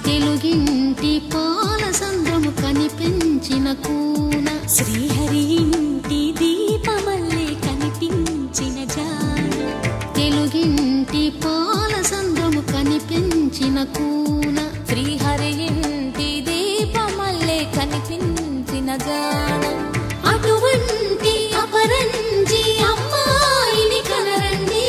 తెలుగింటి పాలసంద్రము కనిపించిన కూన శ్రీహరి ఇంటి దీపమల్లే కనిపించిన జాన తెలుగింటి పాలసంద్రము కనిపించిన కూన శ్రీహరి ఇంటి దీపమల్లే కనిపించిన జాన అటువంటి అపరంజి అమ్మాయిని కనరండి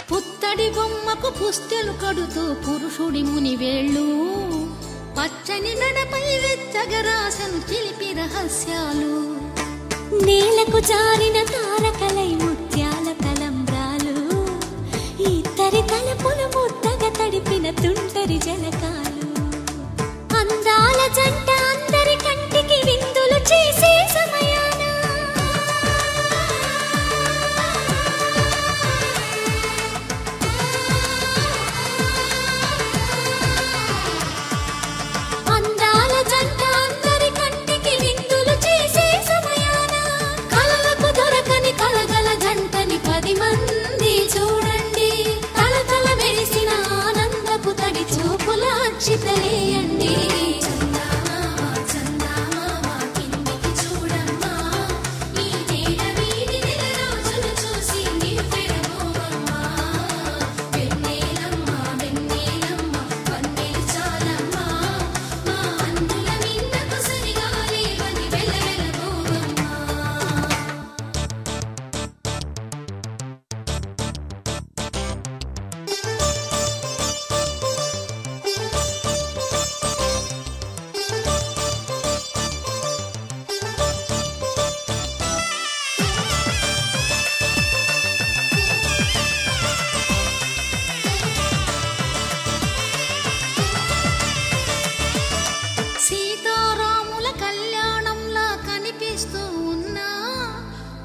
పుత్తడి బొమ్మకు పుస్తెలు కడుతూ పురుషుడి ముని వేళ్ళు పచ్చని నడపై వెచ్చగరాసను చిలిపి రహస్యాలు నేలకు జారిన తారకలై ముత్యాల తలంబ్రాలు ఇద్దరి తలపులు ముద్దగా తడిపిన తుంటరి జలకాలు అందాల జంట అందరి కంటికి విందులు చేసే సమయాన అందాల జంట అందరి కంటికి విందులు చేసే సమయాన కలలకు దొరకని కలగల జంటని 10 మంది చూడండి తలతల మెరిసిన ఆనందపు తడి చూపుల అక్షితలేయండి సీతారాముల కళ్యాణంలా కనిపిస్తూ ఉన్నా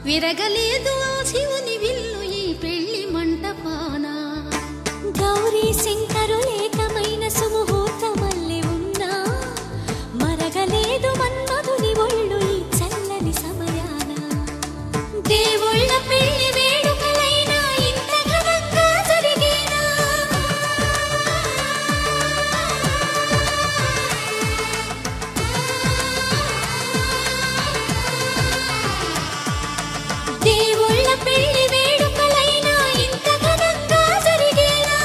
విరగలేదు ఆ శివుని విల్లు ఈ పెళ్లి మంటపాన గౌరీ శంకరులేకమైన సుముహూర్తమల్లె ఉన్నా మరగలేదు మన్మధుని ఒళ్ళు ఈ చల్లని సమయాన దేవుళ్ళ పెళ్లి వేడుకలైనా ఇంత ఘనంగా జరిగేనా దేవుళ్ళ పెళ్లి వేడుకలైనా ఇంత ఘనంగా జరిగేనా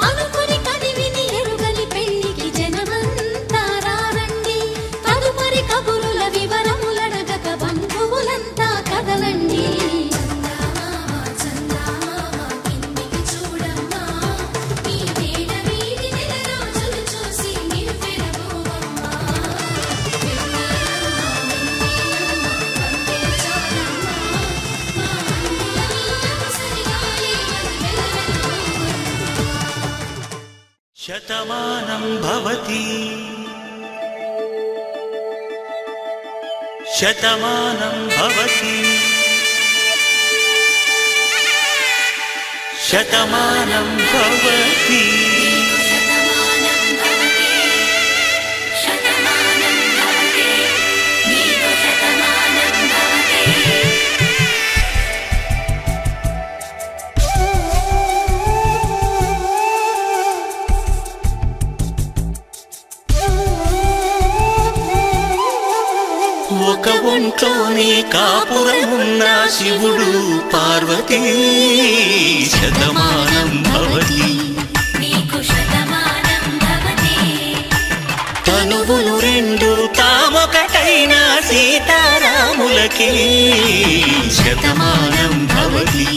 అనుకుని కదివిని ఎరుగని పెళ్లికి జనమంతా రారండి తదుపరి కబురుల వివరములడగక బంధువులంతా కదలండి శతమానం భవతి శతమానం భవతి శతమానం భవతి ఒక ఒంట్లోనే కాపురమున్న శివుడు పార్వతీ శతమానం భవతి నీకు శతమానం భవతి సీతారాములకి శతమానం భవతి.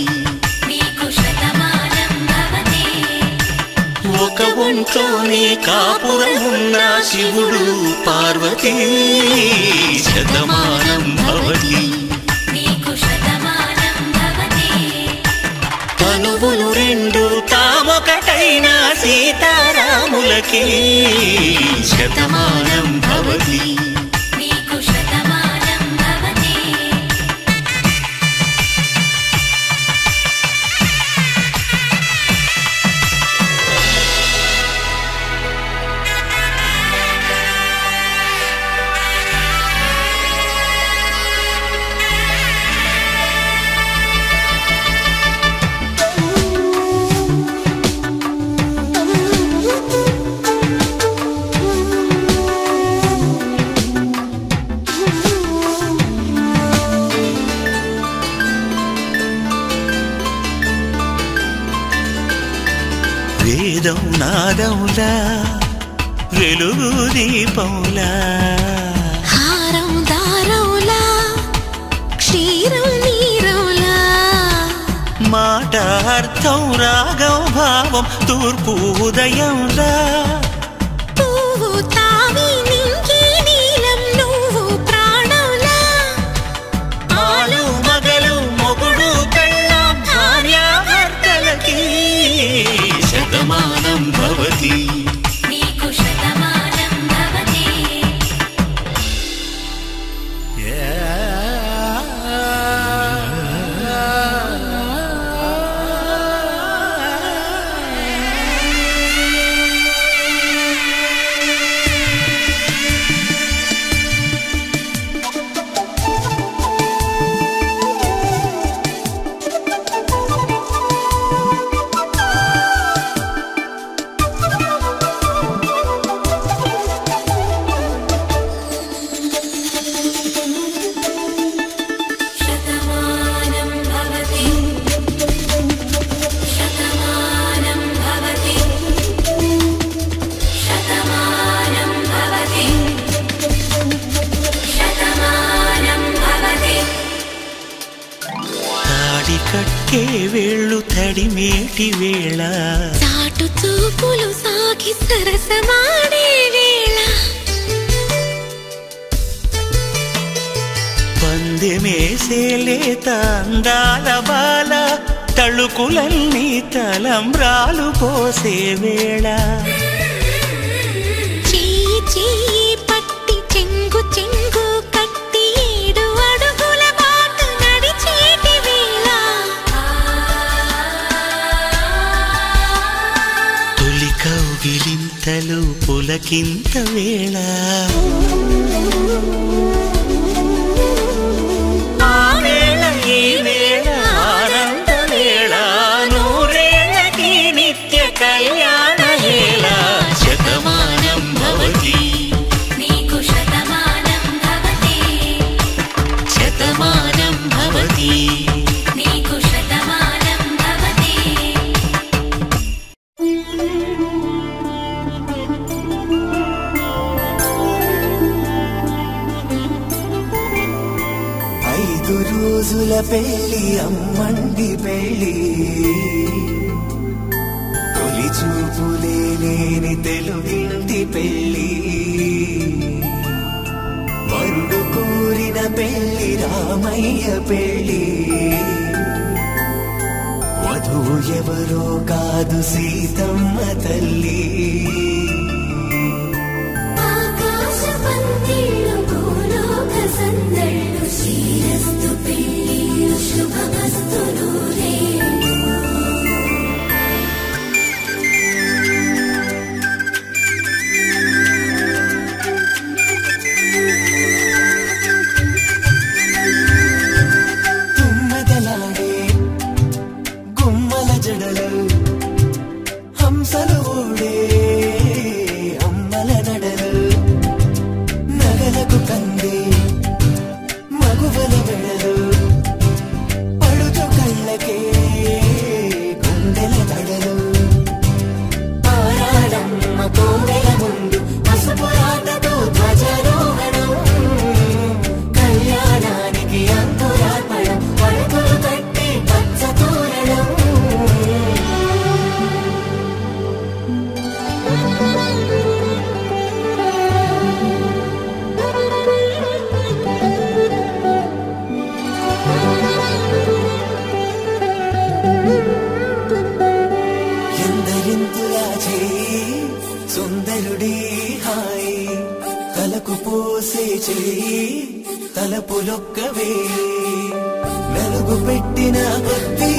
ఒక ఒంట్లోనే కాపురమున్న శివుడు పార్వతీ శతమానం భవతి. తనువులు రెండు తామొకటైన సీతారాములకి శతమానం భవతి. వేదం నాదములా వెలుగు దీపములా హారం దారములా క్షీరం నీరములా మాట అర్థం రాగం భావం తూర్పు ఉదయంలా పువ్వు తావి నింగి నీలం నువ్వు ప్రాణంలా ఆలు మగలు మొగుడు పెళ్ళాం భార్యాభర్తలకి శతమానం భవతి. కట్టే వేళ్ళు తడిమేటి వేళ చాటు చూపులు సాగి సరసమాడే వేళ పందెమేసే లేత అందాల బాల తళుకులన్నీ తలంబ్రాలు పోసే వేళ చెయ్యి చెయ్యి పట్టి చెంగు చెంగు కట్టి 7 అడుగుల బాటు నడిచేటి వేళ తొలి కౌగిలింతలు పులకింత వేళ కళ్యాణ హేళ శతమానం భవతి. నీకు శతమానం భవతి. శతమానం భవతి. నీకు శతమానం భవతి. 5 రోజుల పెళ్లి అమ్మండి పెళ్లి చూపులే లేని తెలుగింటి పెళ్లి వరుడు కోరిన పెళ్లి రామయ్య పెళ్లి వధువు ఎవరో కాదు సీతమ్మ తల్లి ఆకాశ పందిళ్ళు భూలోక సందళ్ళు శ్రీరస్తు పెళ్లిళ్ళు శుభమస్తులు ఎందరింతులా చేయి సుందరుడి హాయి తలకు పోసే చేయి తలపులొక్కవే నలుగు పెట్టిన కొద్దీ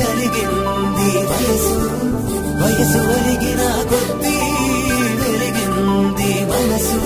అలిగింది వయసు వయసు అలిగిన కొద్దీ వెలిగింది మనసు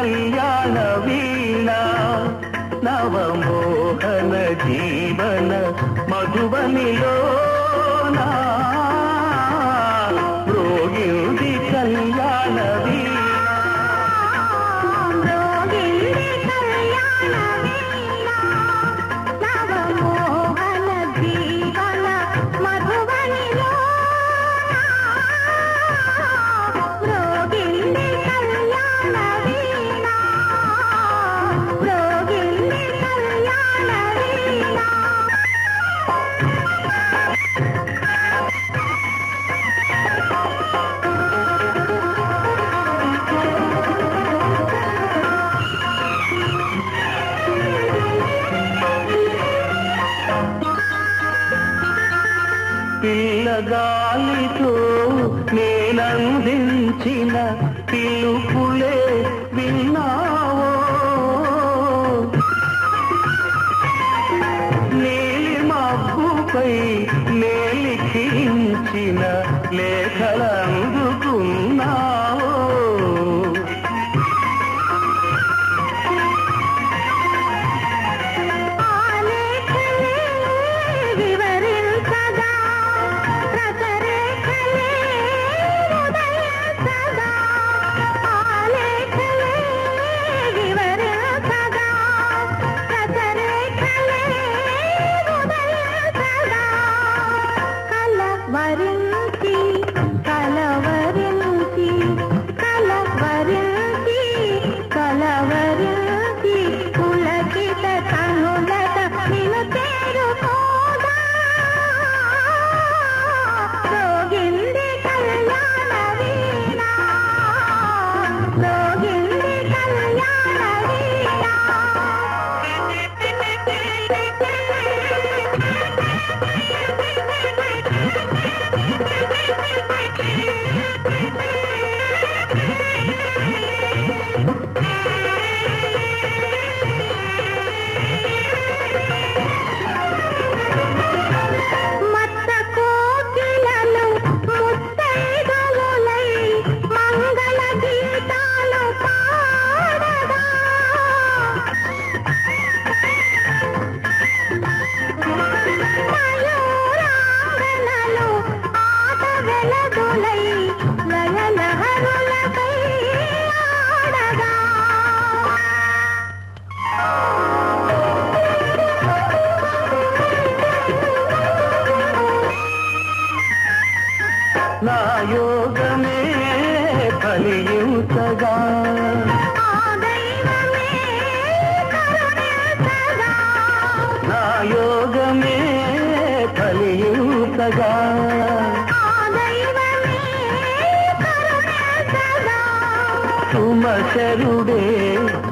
కళ్యాణ వీణ నవమోహన జీవన మధుబనిలో మ్రోగింది కళ్యాణ వీణ పిల్లగాలితో నేనందించిన పిలుపులే విన్నావో నీలి మబ్బుపై నేలిఖించిన లేఖలందుకున్నావో నా యోగమే ఫలించగా నా యోగమే ఫలించగా సుమశరుడే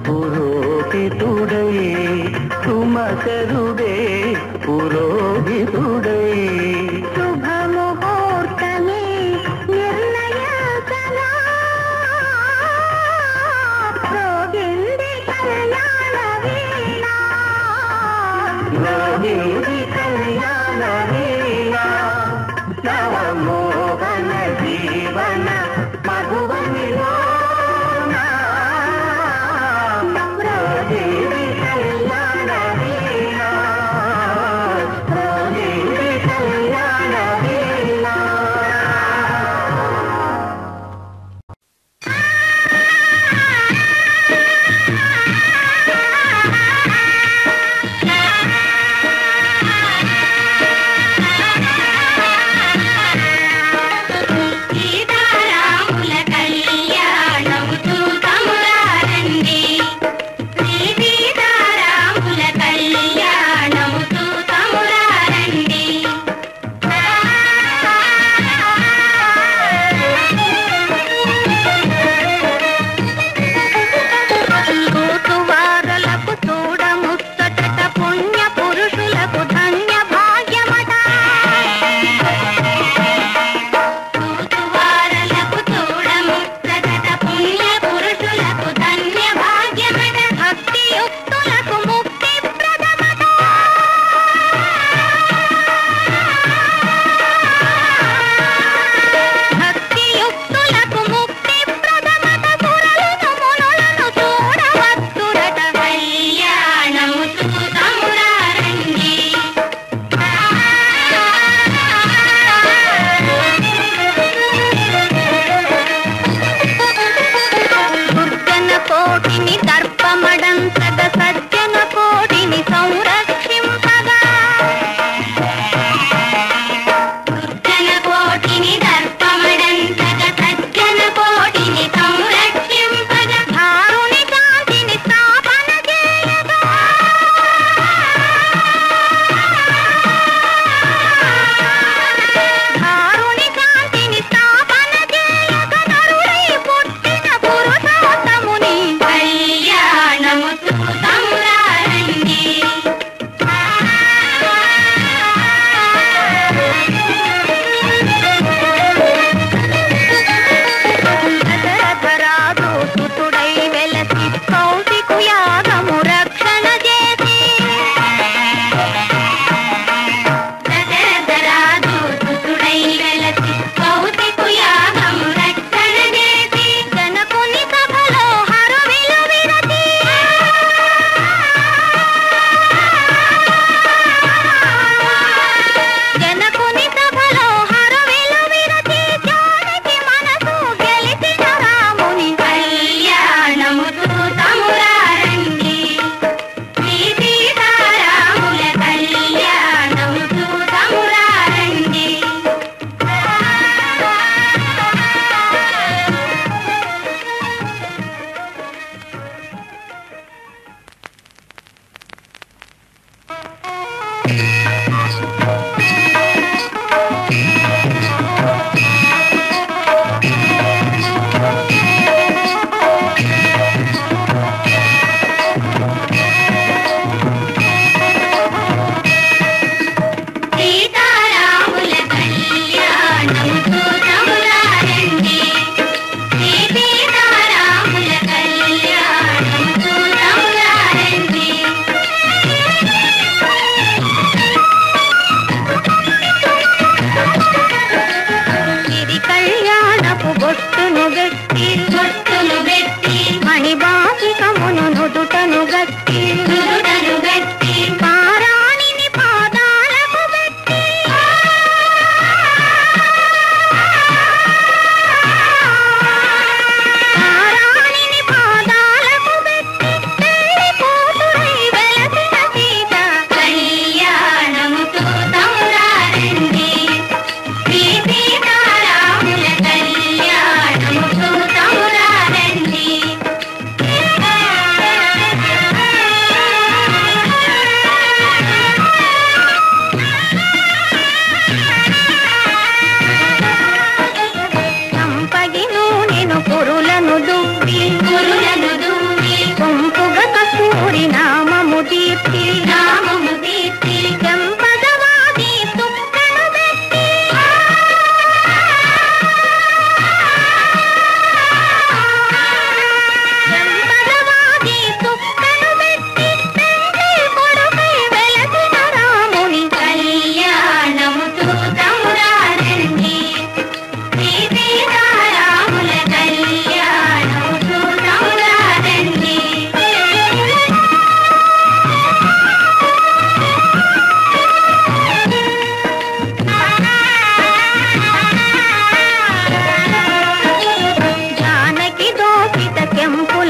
పురోహితుడై సుమశరుడే పురోహితుడై కళ్యాణ వీణ నవమోహన జీవన మధుబనిలో కళ్యాణ వీణ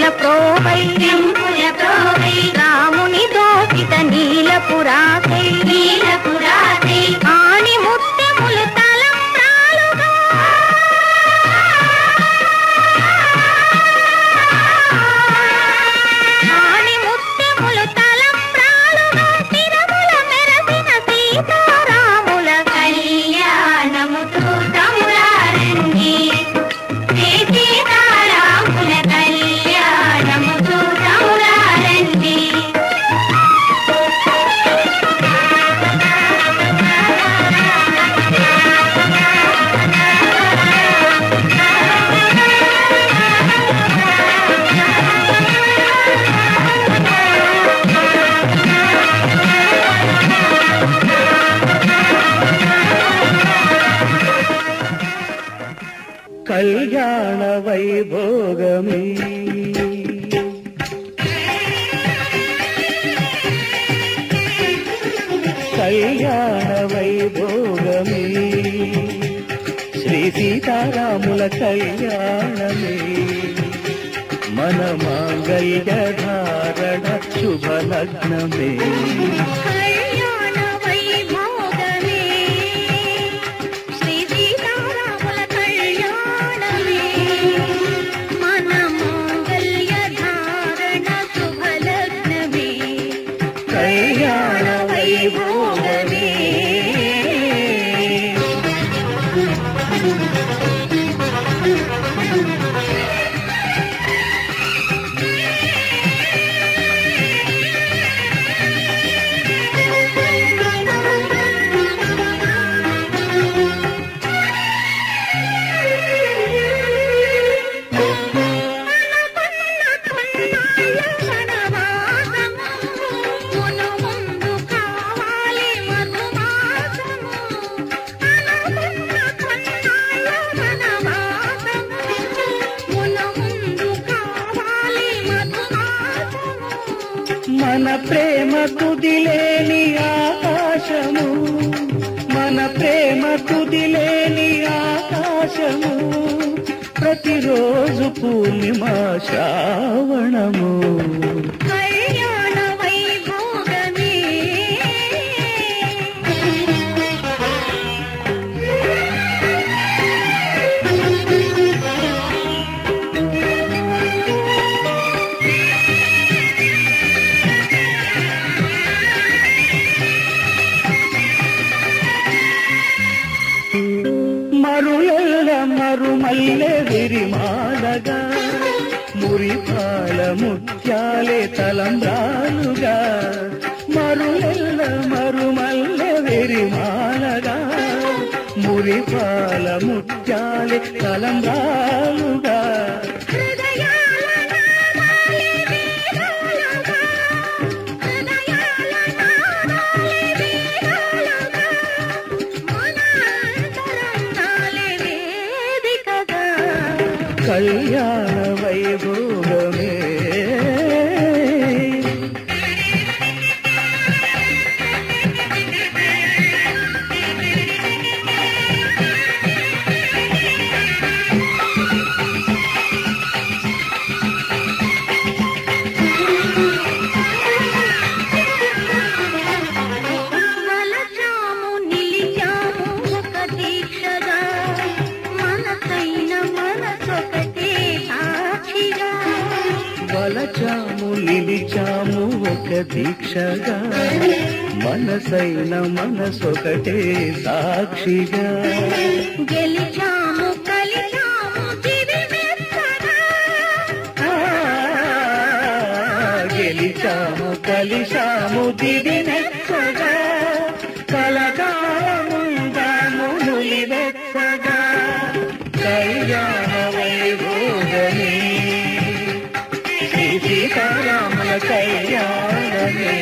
కెంపుల ప్రోవై రాముని దోసిత నీలపురాసై ఆణి ముత్యములు తలంబ్రాలుగా ఆణి ముత్యములు తలంబ్రాలుగా తిరుమల మెరసిన సీతారాముల కళ్యాణముతో తమురారండి సీతారాముల కళ్యాణముతో తమురారండి కళ్యాణ వైభోగమే కళ్యాణ వైభోగమే శ్రీ సీతారాముల కళ్యాణమే మన మాంగళ్య ధారణ శుభలగ్నమే కళ్యాణ వైభోగమే శ్రీ సీతారాముల కళ్యాణమే మన మాంగళ్య ధారణ శుభలగ్నమే కళ్యాణ వైభోగమే మన ప్రేమ తుదిలేని ఆకాశము మన ప్రేమ తుదిలేని ఆకాశము ప్రతిరోజు పూర్ణిమా శ్రావణము కళ్యాణ వైభోగమే మరులెల్ల మరుమల్లె విరిమాలగా మురిపాల ముత్యాలే తలంబ్రాలుగా మరులెల్ల మరుమల్లె విరిమాలగా మురిపాల ముత్యాలే తలంబ్రాలుగా కళ్యాణ వైభోగమే వలచాము నిలిచాము ఒక దీక్షగా మనసైన మనసొకటే సాక్షిగా వలచాము నిలిచాము ఒక దీక్షగా మనసైన మనసొకటే సాక్షిగా గెలిచాము కలిచాము దివిమెత్తగా గెలిచాము కలిశాము దివినెచ్చగా కలకాలముందాము నులివెచ్చగా కళ్యాణ వైభోగమే శ్రీ సీతారాముల కళ్యాణమే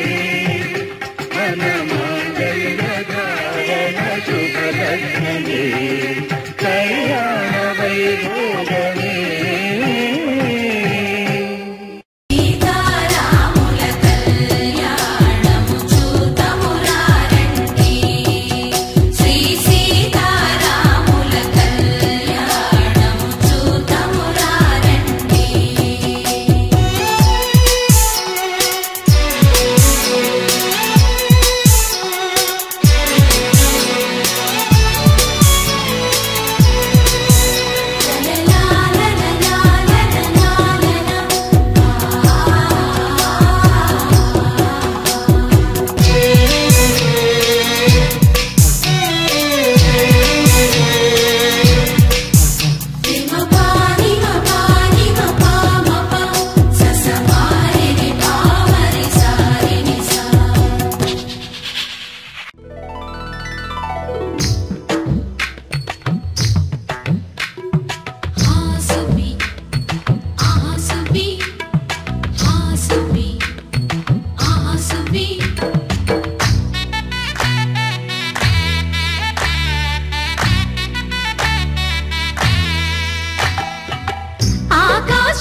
మన మాంగళ్య ధారణ శుభలగ్నమే కళ్యాణ వైభోగమే సీతారాముల కళ్యాణము చూతమురారండి శ్రీ సీతారాముల కళ్యాణము చూతమురారండి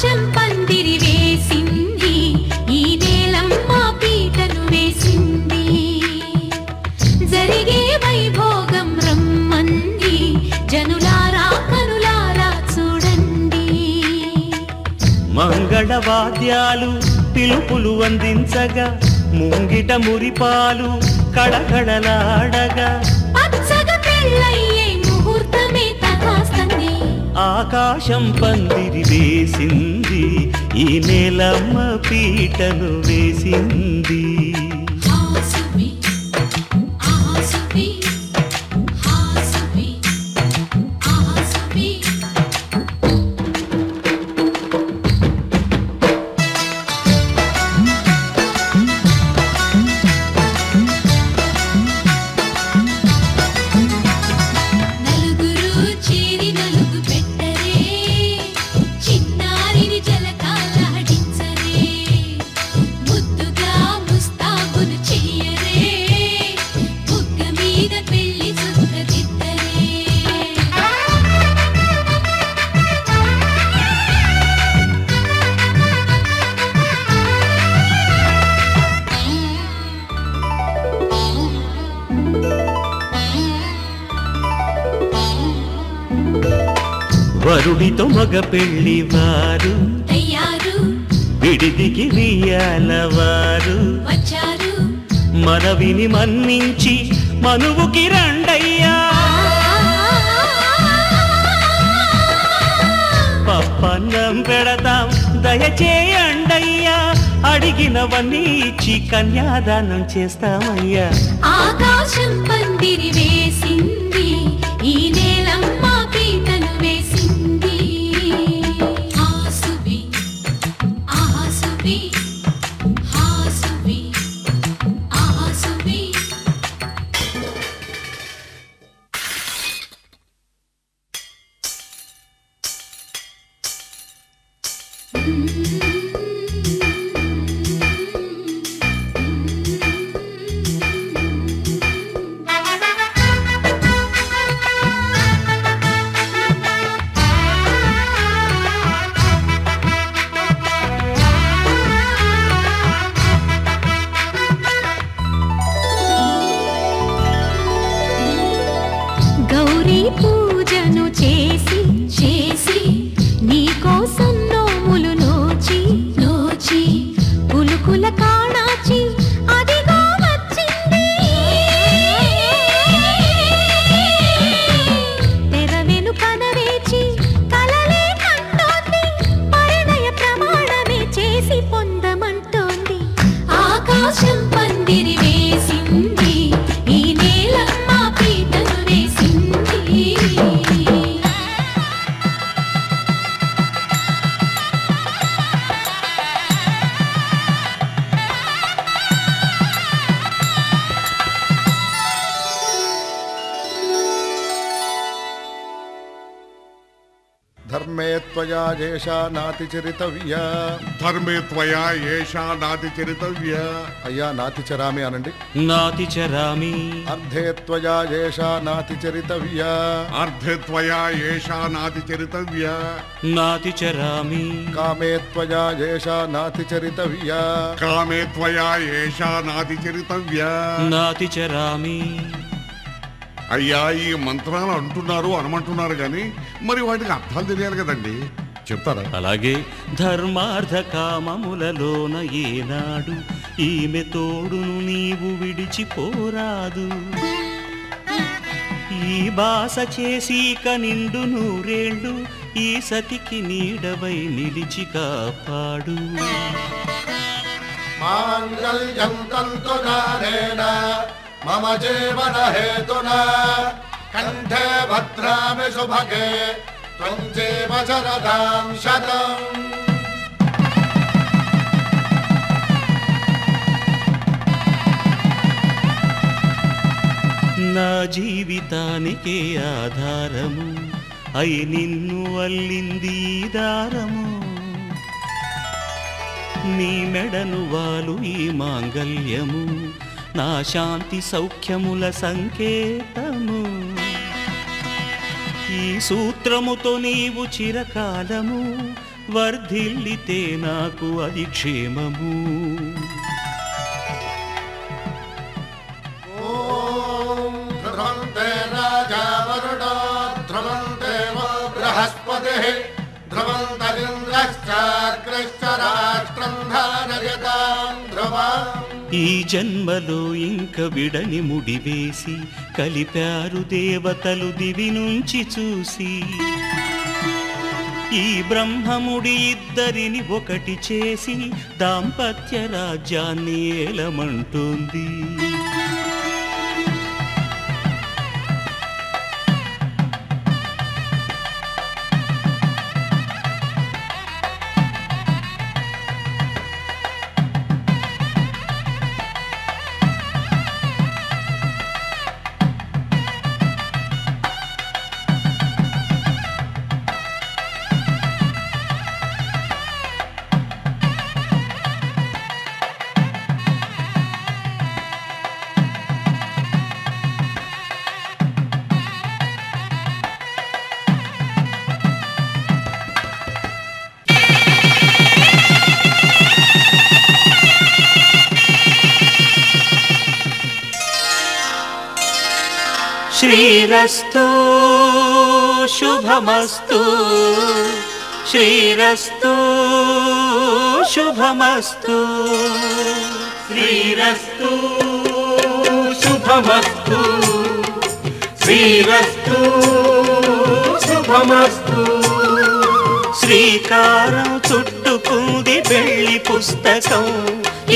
ఆకాశం పందిరి వేసింది, ఈ నేలమ్మ పీటను వేసింది. జరిగే వైభోగం రమ్మంది, జనులారా కనులారా చూడండి. మంగళవాద్యాలు పిలుపులు అందించగా, ముంగిట మురిపాలు కళకళలాడగా, పచ్చగా పెళ్ళయ్యే ముహూర్తమే తగాస్తుంది. ఆకాశం పందిరి వేసింది, ఈ నేలమ్మ పీటను వేసింది. హాసువి ఆసువి హాసువి ఆసువి. నలుగురు చేరి నలుగు పెట్టరే, చిన్నారిని జలకాలాడించరే, ముద్దుగా ముస్తాబులు చెయ్యరే, బుగ్గ మీద పెళ్లి చుక్కదిద్దరే. వరుడితో మగ పెళ్లి వారు, తయ్యారు విడిదికి వియ్యాలవారు, వచ్చారు మనవిని మన్నించి మనువుకి రండయ్యా. పప్పన్నం పెడతాం దయచేయండయ్యా, అడిగినవన్నీ ఇచ్చి కన్యాదానం చేస్తామయ్యా. ఆకాశం పందిరి వేసింది, ఈ నేలమ్మ పీటను వేసింది. హాసువి ఆసువి హాసువి ఆసువి. గౌరీ పూజను చేసి చేసి, నీకోసం నోములు నోచి నోచి, పులుకుల కాణాచి అదిగో వచ్చింది. తెర వెనుకన వేచి కలలే కంటోంది, పరిణయ ప్రమాణమే చేసి పొందమంటోంది. ఆకాశం పందిరి వేసింది, ఈ నేలమ్మ పీటను వేసింది. ధర్మే త్వయా ఏషా నాతి చరితవ్యా. ధర్మే త్వయా ఏషా నాతి చరితవ్య. అయ్యా నాతి చరామి అనండి. నాతి చరామి. అర్ధే త్వయా ఏషా నాతి చరితవ్యా. అర్ధే త్వయా ఏషా నాతి చరితవ్య. నాతి చరామి. కామే త్వయా ఏషా నాతి చరితవ్యా. కామే త్వయా ఏషా నాతి చరితవ్య. నాతి చరామి. అయ్యా ఈ మంత్రాలు అంటున్నారు అనమంటున్నారు గాని మరి వాటికి అర్థాలు తెలియాలి కదండి, చెప్తారా? అలాగే ధర్మార్థ కామములలోన ఏనాడు ఈమె తోడును నీవు విడిచిపోరాదు. ఈ బాస చేసి నిండు నూరేళ్ళు ఈ సతికి నీడవై నిలిచి కాపాడు. మాంగళ్యం తంతునానేన మమ జీవన హేతునా కంఠే భద్రామి శుభగే త్వం జీవ శరదాం శతం. నా జీవితానికే ఆధారము అయి నిన్ను అల్లింది దారము. నీ మెడను వాలు ఈ మాంగల్యము నా శాంతి సౌఖ్యముల సంకేతము. ఈ సూత్రముతో నీవు చిరకాలము వర్ధిల్లితే నాకు అది క్షేమము. ధ్రువంతే రాజా వరుడో ధ్రువంతే బృహస్పతిః ధ్రువంతరింద్రశ్చాగ్రశ్చ రాష్ట్రం ధారయతాం ధ్రువం. ఈ జన్మలో ఇంక విడని ముడివేసి కలిపారు దేవతలు దివి నుంచి చూసి. ఈ బ్రహ్మముడి ఇద్దరిని ఒకటి చేసి దాంపత్య రాజ్యాన్ని ఏలమంటుంది. శ్రీరస్తు శుభమస్తు శ్రీరస్తు శుభమస్తు శ్రీరస్తు శుభమస్తు శ్రీరస్తు శుభమస్తు. శ్రీకారం చుట్టుకుంది పెళ్లి పుస్తకం,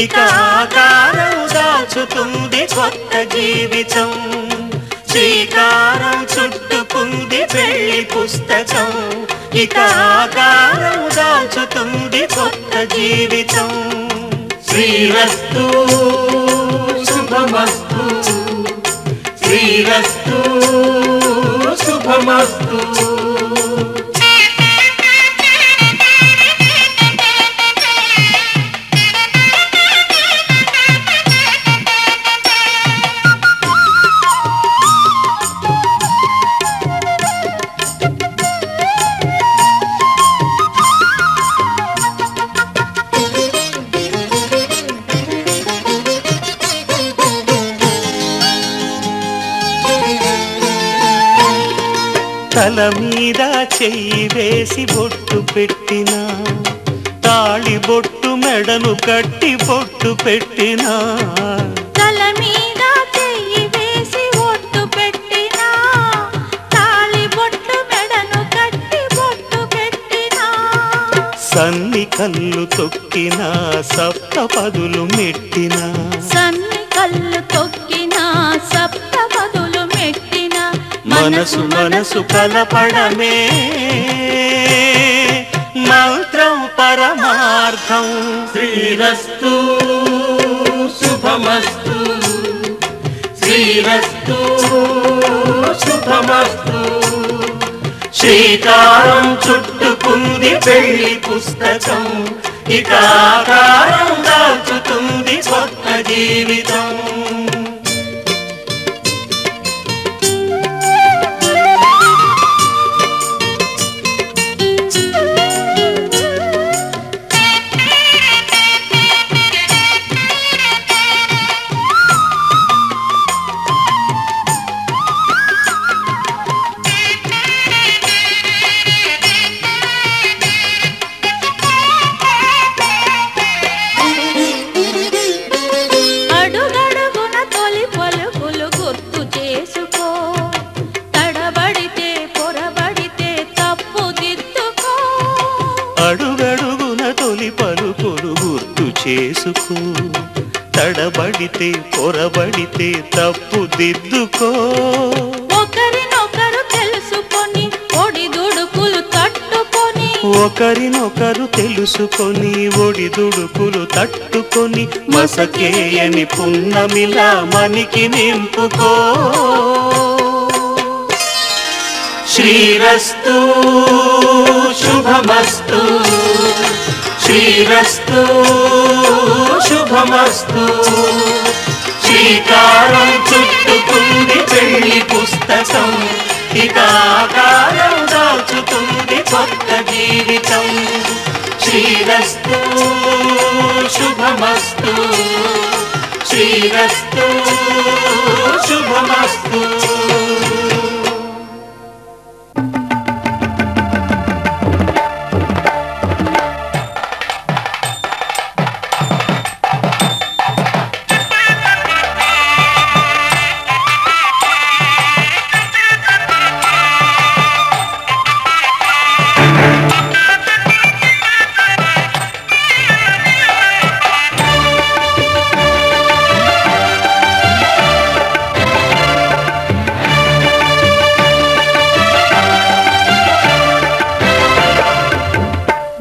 ఇక ఆకారం దాచుతుంది కొత్త జీవితం. శ్రీకారం చుట్టుకుంది పెళ్లి పుస్తకం, ఇక ఆకారం దాచుతుంది కొత్త జీవితం. శ్రీరస్తు శుభమస్తు శ్రీరస్తు శుభమస్తు. తల మీద చెయ్యి వేసి బొట్టు పెట్టినా, తాళి బొట్టు మెడను కట్టి బొట్టు పెట్టినా. తల మీద చెయ్యి వేసి బొట్టు పెట్టినా, తాళి బొట్టు మెడను కట్టి బొట్టు పెట్టినా. సన్ని కళ్ళు తొక్కినా సప్త పదులు మెట్టినా, సన్ని కళ్ళు తొక్కినా సప్త పదులు మెట్టినా. మనసు మనసు కలపడమే మంత్రం పరమార్థం. శ్రీరస్తు శుభమస్తు శ్రీరస్తు శుభమస్తు. శ్రీకారం చుట్టుకుంది పెళ్లి పుస్తకం, ఇక ఆకారం దాచుతుంది కొత్త జీవితం. అడుగడుగున తొలి పలుకులు గుర్తు చేసుకో, తడబడితే పొరబడితే తప్పు దిద్దుకో. ఒకరినొకరు తెలుసుకొని ఒడిదుడుకులు తట్టుకొని, ఒకరినొకరు తెలుసుకొని ఒడిదుడుకులు తట్టుకొని, మసకేయని పున్నమిలా మనికి నింపుకో. శ్రీరస్తు శుభమస్తు శ్రీరస్తు శుభమస్తు. శ్రీకారం చుట్టుకుంది పెళ్లి పుస్తకం, ఇక ఆకారం దాచుతుంది కొత్త జీవితం. శ్రీరస్తు శుభమస్తు శ్రీరస్తు శుభమస్తు.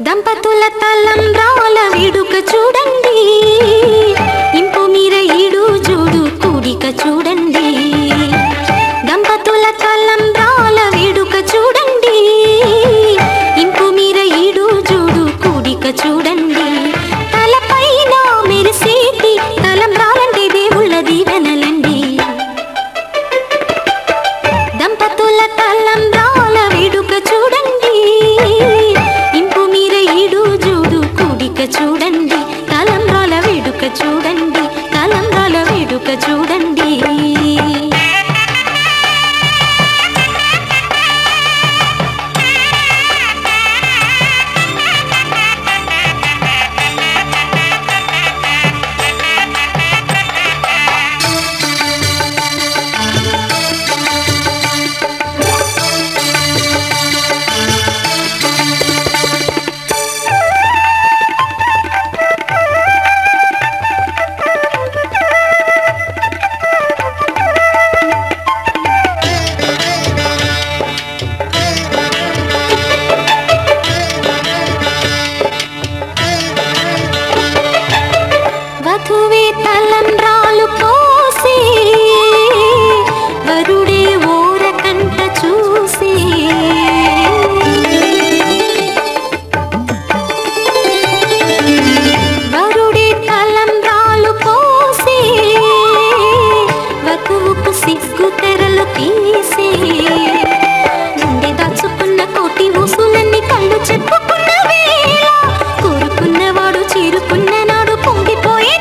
దంపతుల తలంబ్రాల వేడుక చూడండి, ఇంపు మీర ఈడు జోడు కూడిక చూడండి. దంపతుల తలంబ్రాల వేడుక చూడండి, ఇంపు మీర ఈడు జోడు కూడిక చూడండి. తలపైన మెరిసేటి తలంబ్రాలంటే దేవుళ్ళ దీవెనలండి. దంపతుల తలంబ్రాల వేడుక చూడండి, చూడండి తలంబ్రాల వేడుక చూడండి, తలంబ్రాల వేడుక చూడండి. వధువే తలంబ్రాలు పోసి వరుడే ఓరకంట చూసి, వరుడే తలంబ్రాలు పోసి వధువుకు సిగ్గు తెరలు తీసి, గుండె దాచుకున్న కోటి ఊసులన్నీ కళ్ళు చెప్పుకున్న వేళ, కోరుకున్నవాడు చేరుకున్న నాడు పొంగిపోయే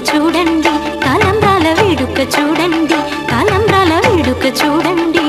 చూడండి తలంబ్రాల వేడుక చూడండి, తలంబ్రాల వేడుక చూడండి.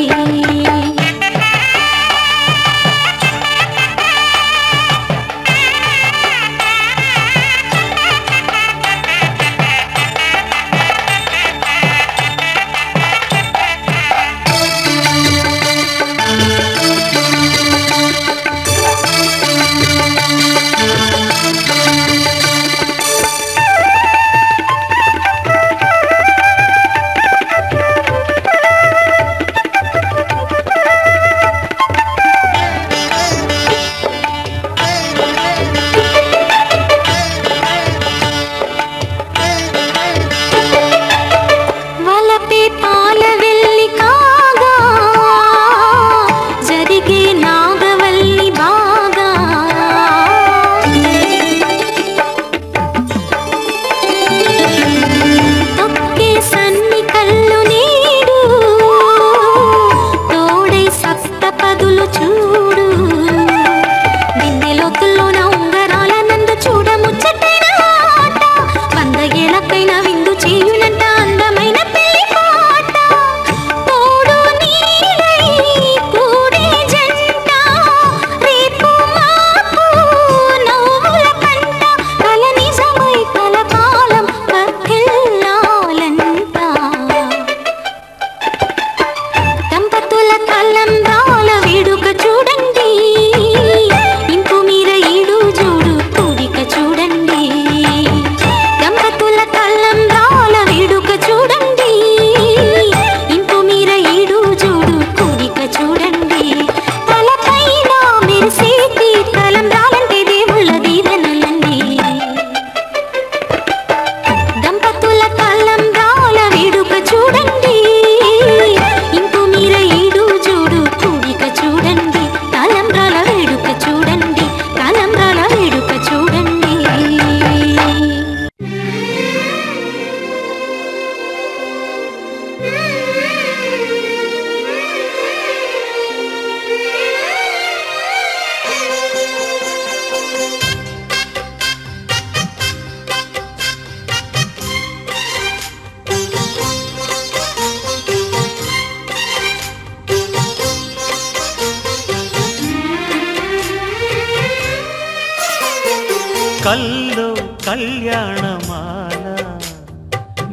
కల్లో కళ్యాణమాల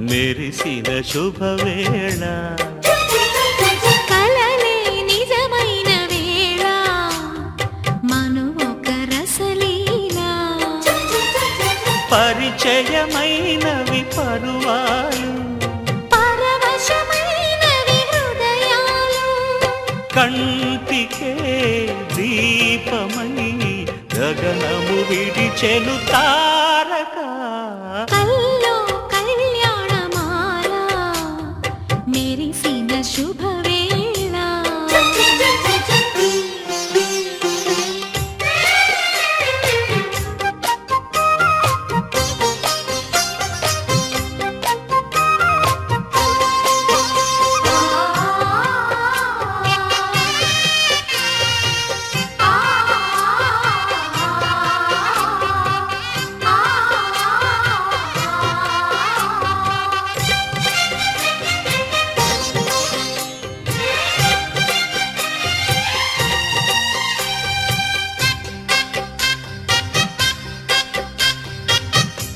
మెరిసిన శుభవేళ కలలే నిజమైన వేళ మను ఒక రసలీలా పరిచయమైనవి పరువాలు పరవశమైనవి హృదయాలు కంటికే దీపమై గగనము విడిచెను తారక కల్లో కళ్యాణమాల మెరిసిన శుభవేళ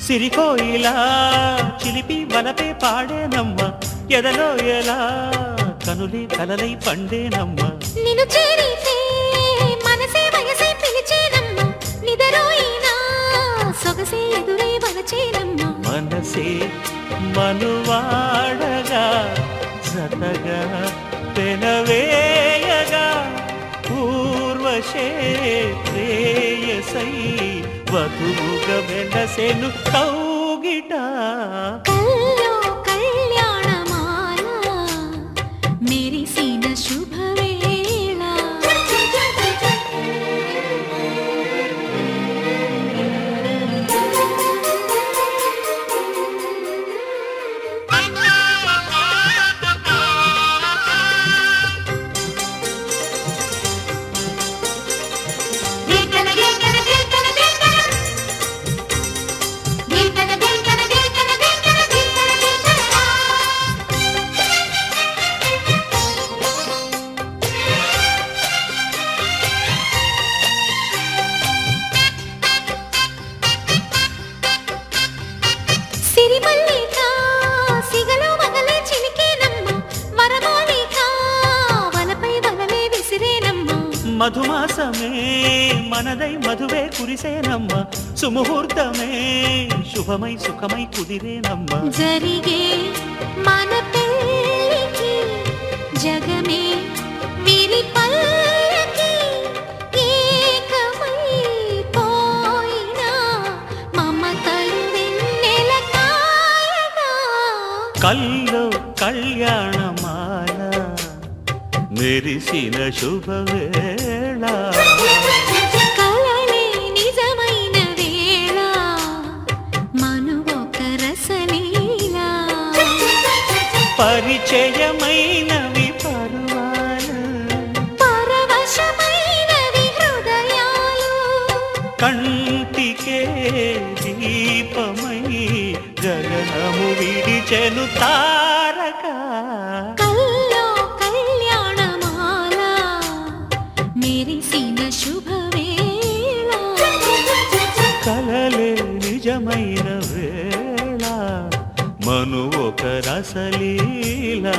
సిరికోయిలా చిలిపి వలపే పాడేనమ్మ ఎదలో ఎలా కనులే కలలై పండేనమ్మ నిన్ను చేరితే మనసే వయసే పిలిచేనమ్మ నిదరోయినా సొగసే ఎదురై వలచేనమ్మ మనసే మనువాడగా జతగా పెనవేయగా పూర్వశే ప్రేయసై వధువుగా వెనసెను కౌగిట కల్లో కళ్యాణమాల మెరిసిన శుభవేళ సిరిమల్లిక సిగలో మగలే చిలికేనమ్మ వరమోలిక వలపై వలలే విసిరేనమ్మ మధుమాసమే మనదై మధువే కురిసేనమ్మ సుముహూర్తమే శుభమై సుఖమై కుదిరేనమ్మ జరిగే మన పెళ్ళికి జగమే వీరి పల్లకి ఏకమై పోయినా మమతలు వెన్నెల కాయగా కల్లో కళ్యాణమాల మెరిసిన శుభవేళ కలలే నిజమైన వేళ మను ఒక రసలీలా పరిచయమైనవి పరువాలు పరవశమైనవి హృదయాలు కంటికే దీపమై గగనము విడిచెను తారక కల్లో కళ్యాణమాల మెరిసిన శుభవేళ కలలే నిజమైన వేళ మను ఒక రసలీలా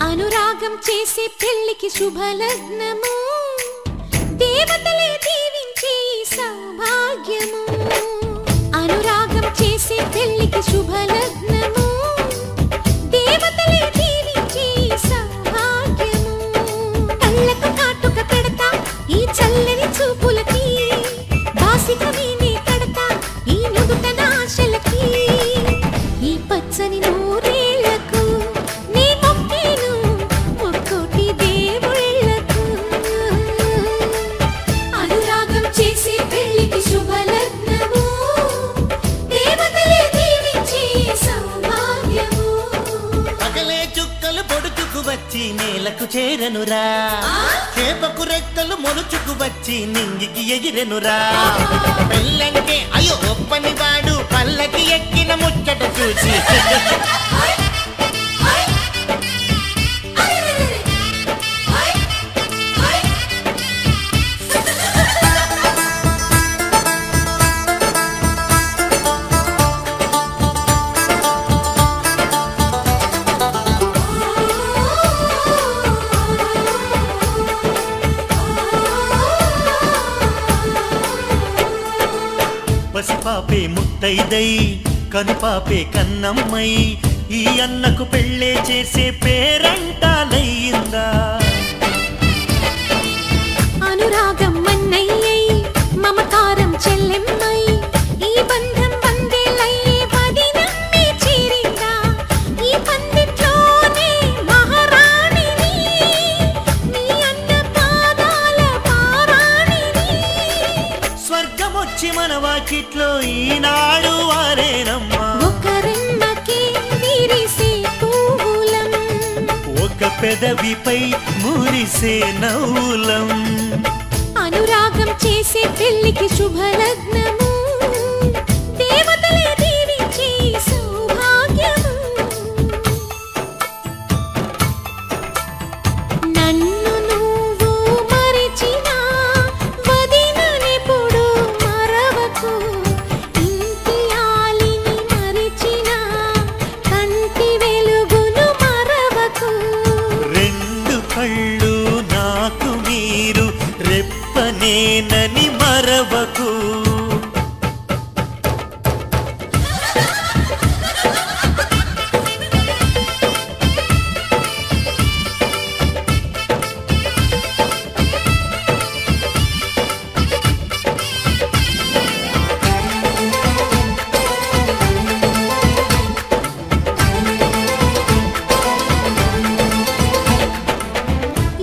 అనురాగం చేసే పెళ్లికి శుభలగ్నము దేవతలే దీవించే సౌభాగ్యము అనురాగం చేసే పెళ్లికి శుభలగ్నము దేవతలే దీవించే సౌభాగ్యము కళ్ళకు కాటుక పెడతా ఆశలకి ఈ పచ్చని నూరేళ్లకు నీ మొక్కేను ముక్కోటి దేవుళ్ళకు. అనురాగం చేసే పెళ్లికి శుభలగ్నము దేవతలే దీవించే సౌభాగ్యము. పగలే చుక్కలు పొడుచుకు వచ్చి నేలకు చేరనురా, చేపకు రెక్కలు మొలుచుకు వచ్చి నింగికి ఎగిరెనురా. పెళ్ళంటే అయ్యో ఒప్పని వాడు పల్లకి ఎక్కిన ముచ్చట చూసి పసిపాపే ముత్తైదై కనుపాపే కన్నమ్మై ఈ అన్నకు పెళ్ళే చేసే పేరంటాలయ్యిందా. అనురాగం అన్నయ్యై మమకారం చెల్లెమ్మై ఈ బంధం వందేలయ్యే పదినమ్మే చేరిందా. ఈ పందిట్లోనే మహారాణిని నీ అన్న పాదాల పారాణిని. స్వర్గమొచ్చి మన వాకిట్లో ఈనాడు వారేనమ్మా. ఒక రెమ్మకే విరిసే పువ్వులం, ఒక పెదవిపై మురిసే నవ్వులం. అనురాగం చేసే పెళ్లికి శుభలగ్నము దేవతలే దీవించే సౌభాగ్యము. నన్ను నువ్వు మరిచినా వదిననెప్పుడు మరవకు. ఇంటి ఆలిని మరిచినా కంటి వెలుగును మరవకు. రెండు కళ్ళు నాకు మీరు రెప్పనేనని మరవకు.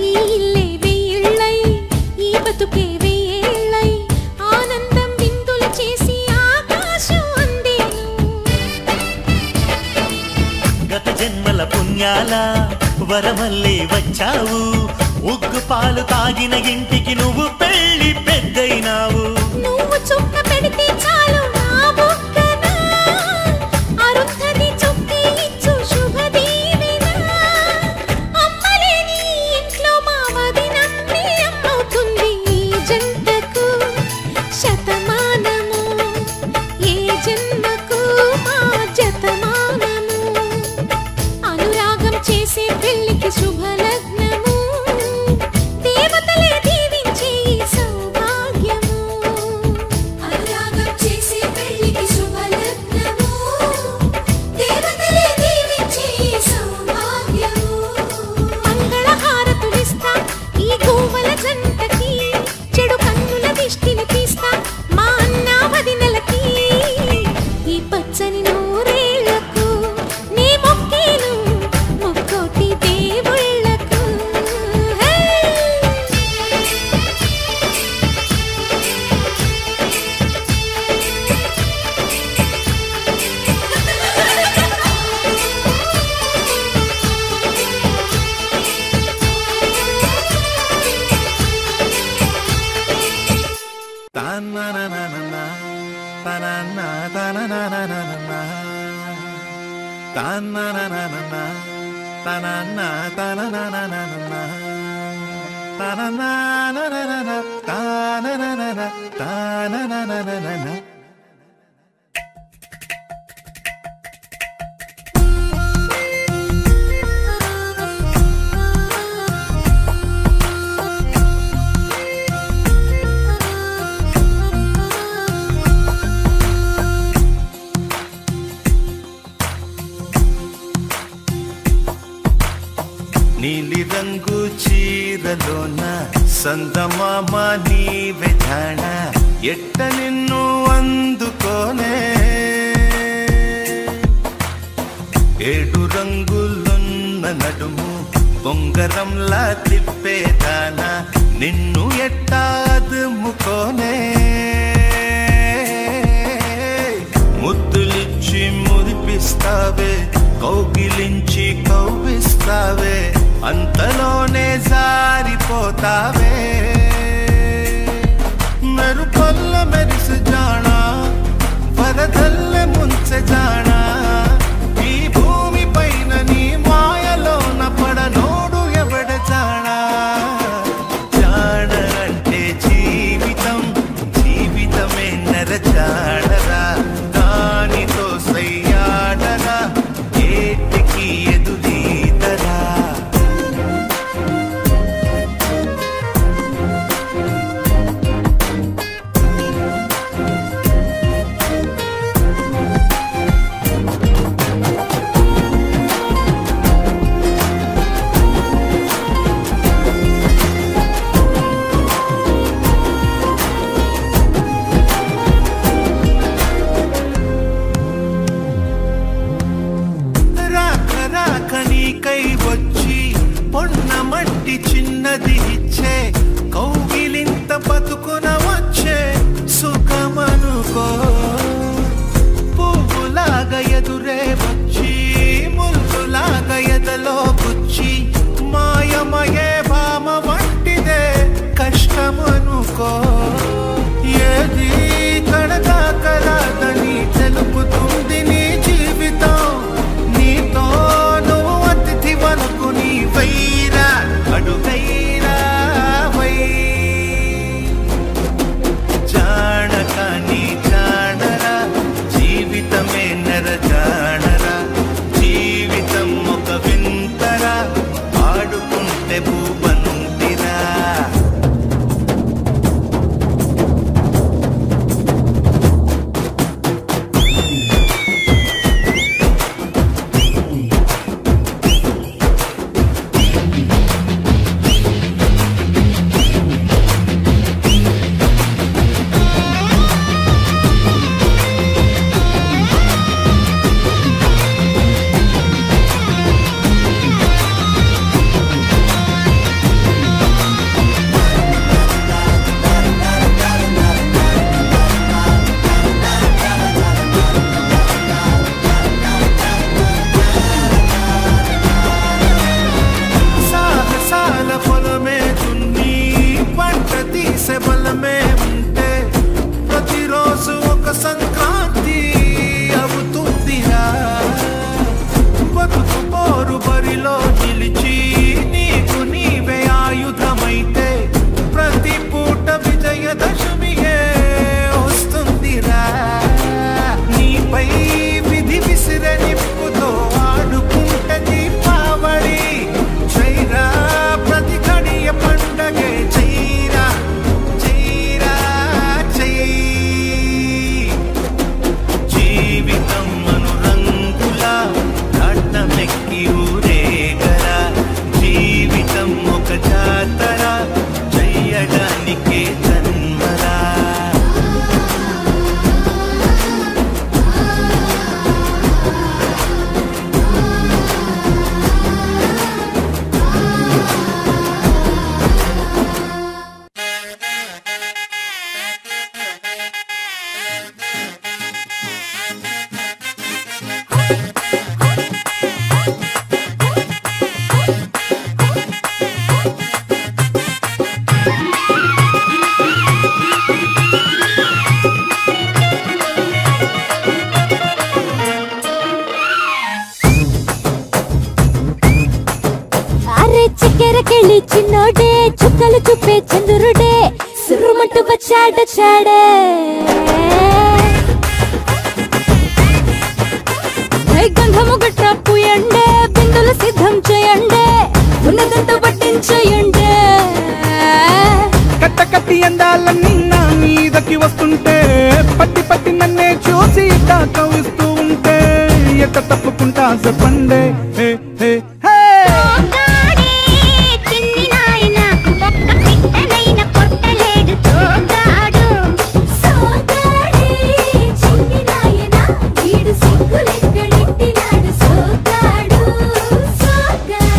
ఈ ఇల్లే వెయ్యిళ్ళై ఈ బతుకే వెయ్యేళ్ళై ఆనందం విందులు చేసి ఆకాశం అందేను. గత జన్మల పుణ్యాల వరమల్లే వచ్చావు, ఉగ్గు పాలు తాగిన ఇంటికి నువ్వు పెళ్లి పెద్దయినావు. నువ్వు చుక్క పెడితే చాలు నా బుగ్గన అరుంధతి చుక్కే ఇచ్చు శుభదీవెన. అమ్మలేని ఇంట్లో మా వదినమ్మే అమ్మవుతుంది ఈ జంటకు శతమానము. ఏ జన్మకు మా జతమానము. అనురాగం చేసే పెళ్లికి శుభలగ్నము దేవతలే దీవించే సౌభాగ్యము. అనురాగం చేసే పెళ్లికి శుభలగ్నము దేవతలే దీవించే సౌభాగ్యము. మంగళహారతులిస్తా ఈ గోవల జంటకి, చెడు కన్నుల దిష్టిని తీస్తా మా అన్న వదినలకి. ఈ పచ్చని నూరేళ్లకు నీ మొక్కేను ముక్కోటి దేవుళ్ళకు. హే! నీలి రంగు చీరలోన సందమామ నీవే జాణ ఎట్ట నిన్ను అందుకోనే నడుము బొంగరంలా తిప్పేదానా నిన్ను ఎట్టా అదుముకోనే ముద్దులిచ్చి మురిపిస్తావే కౌగిలించి కౌగిస్తావే అంతలోనే జారిపోతావే మెరుపల్ల మెరిసి జానా వరదల్ల ముంచె జానా ఈ భూమి పైన నీ మాయలోన పడనోడు ఎవడ జానా జాన అంటే జీవితం జీవితమే నరజాడరా దానితో సయ్యాడరా ఏటికి ఎదురీతరా చిన్నది ఇచ్చే కౌగిలింత బతుకున వచ్చే సుఖమనుకో పువ్వులాగా ఎదురే వచ్చి ముల్లులాగా ఎదలో గుచ్చి మాయమయే భామ వంటిదే కష్టమనుకో ఏది కడదాకరాదని తెలుపుతుంది నీ జీవితం నీతో నువ్వు అతిథి వరకు నీ వైరా అడుగైరా వై జానక నీ జానరా జీవితమే నరజానరా జీవితం ఒక వింతరా ఆడుకుంటే భూపనుంటిరా బలమే ఉంటే ప్రతిరోజు ఒక సంక్రాంతి అవుతుందిరా బతుకు పోరు బరిలో నిలిచి నీకు నీవే ఆయుధమైతే ప్రతి పూట విజయదశమియే వస్తుందిరా నీపై విధి విసిరే నిప్పుతో ఆడుకుంటే దీపావళి చైరా ప్రతి గడియ పండగే చైరా జీవితం అనురంగులా నాట్యమెక్కి ఊరేగరా జీవితం ఒక జాతర చెయ్యడానికే జన్మరా చిక్కెరకెళ్ళి చిన్నోడే చుక్కలు చూపే చంద్రుడే సురుమంటూ వచ్చాడే గంధము గట్ర పూయండే బిందులు సిద్ధం చేయండే ఉన్నదంతా పట్టించేయండే కట్ట కట్టి అందాలన్నీ నా మీదకి వస్తుంటే పట్టి పట్టి నన్నే చూసి కవిస్తూ ఉంటే ఎట్ట తప్పుకుంటా చెప్పండే సిగ్గులెక్కడెట్టినాడు సోగాడు సోగాడు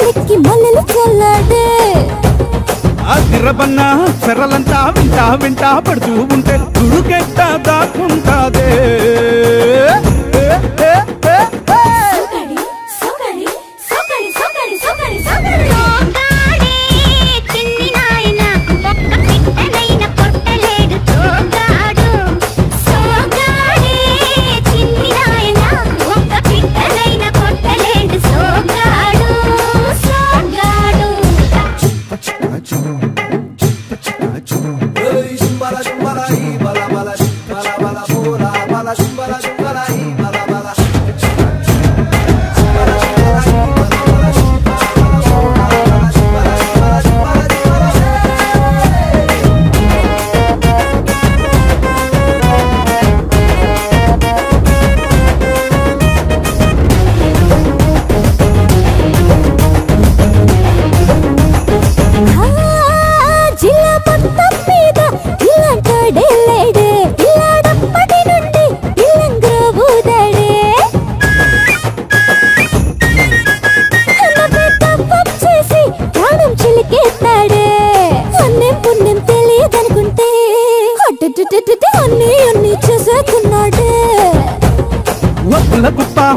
చాలెక్కి మల్లెలు చల్లాడే తిరబన్నా చెర్రలంతా వింటా వింటా పడుతూ ఉంటే తుడుకెట్ట దాక్కుంటాదే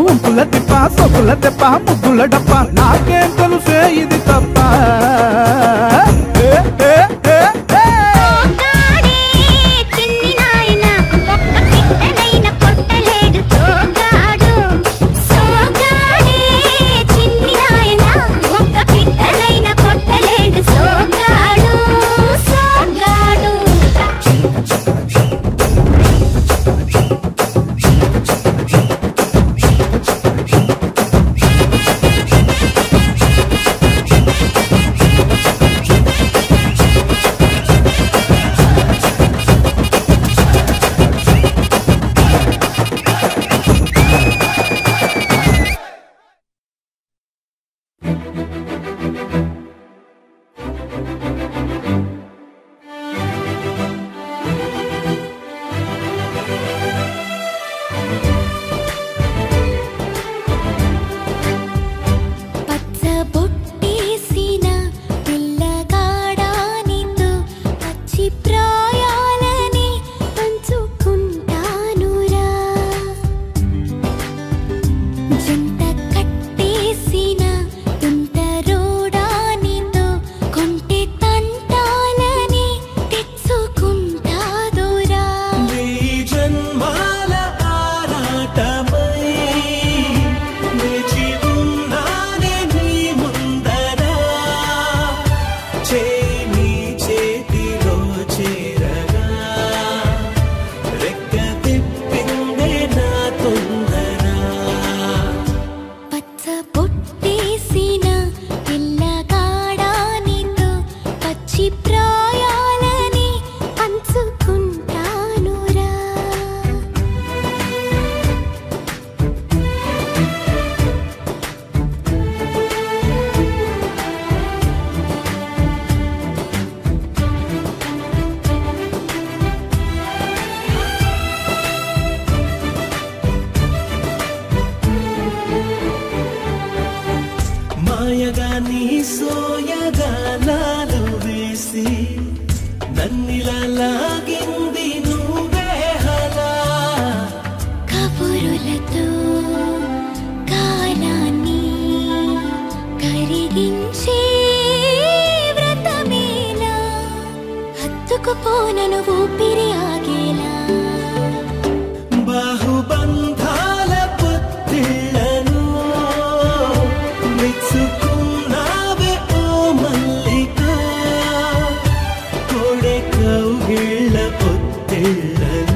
వంపుల తిప్ప సొక్కుల తెప్ప ముగ్గుల డప్ప నాకేం తెలుసే ఇది తప్ప పోనను ఊపిరి ఆగేలా బాహుబంధాల పుత్తిళ్ళను మెచ్చుకున్నావే ఓ మల్లిక కోడె కౌగిళ్ళ పొత్తిళ్ళను